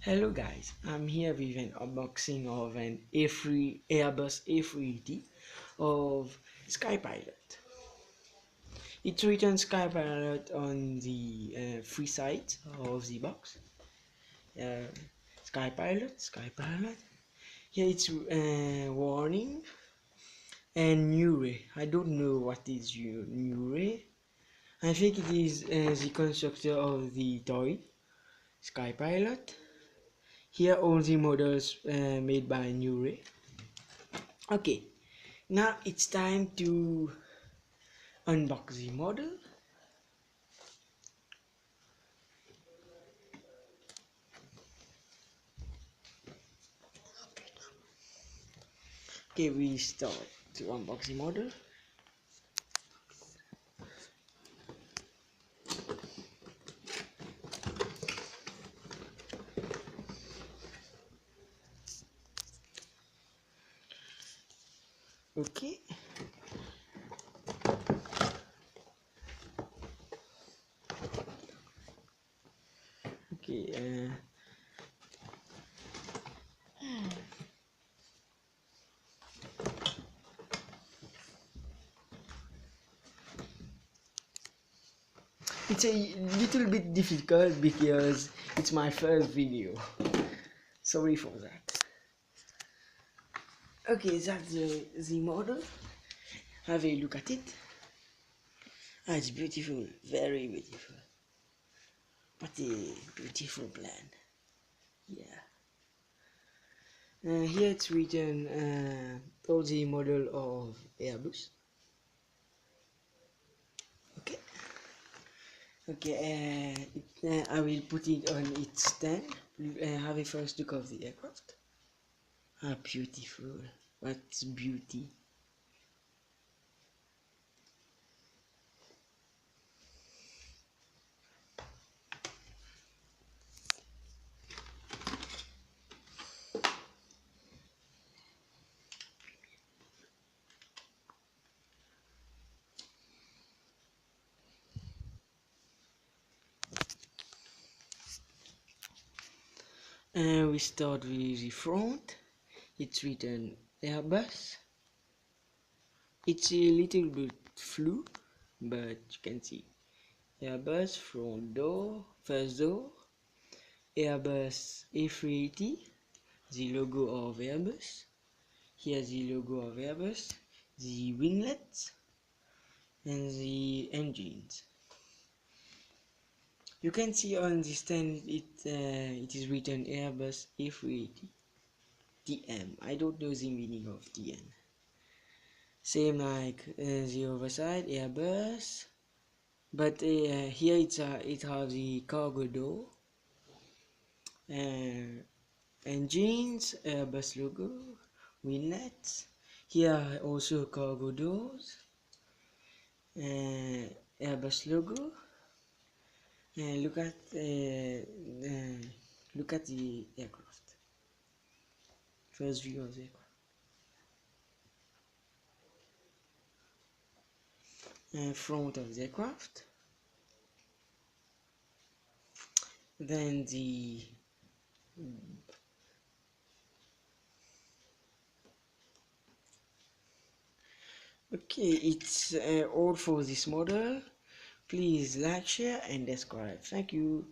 Hello guys, I'm here with an unboxing of an Airbus A380 of Skypilot. It's written Skypilot on the free side of the box. Uh, Skypilot. Here it's warning and NewRay. I don't know what is NewRay. I think it is the constructor of the toy Skypilot. Here all the models made by NewRay. Okay, now it's time to unbox the model. Okay, we start to unbox the model. Okay. Okay, it's a little bit difficult because it's my first video. Sorry for that. Okay, that's the model. Have a look at it. Ah, it's beautiful, very beautiful. What a beautiful plan. Yeah. Here it's written all the model of Airbus. Okay, I will put it on its stand. Have a first look of the aircraft. Ah, beautiful. What's beauty? We start with the front. It's written Airbus. It's a little bit flu, but you can see Airbus front door, first door, Airbus A380, the logo of Airbus. Here's the logo of Airbus, the winglets, and the engines. You can see on the stand it is written Airbus A380 TM. I don't know the meaning of TM. Same like the other side, Airbus, but here it has the cargo door, engines, Airbus logo, winglets. Here also cargo doors, Airbus logo. Look at the aircraft. First view of the aircraft. Front of the aircraft. Then the okay, it's all for this model. Please like, share, and subscribe. Thank you.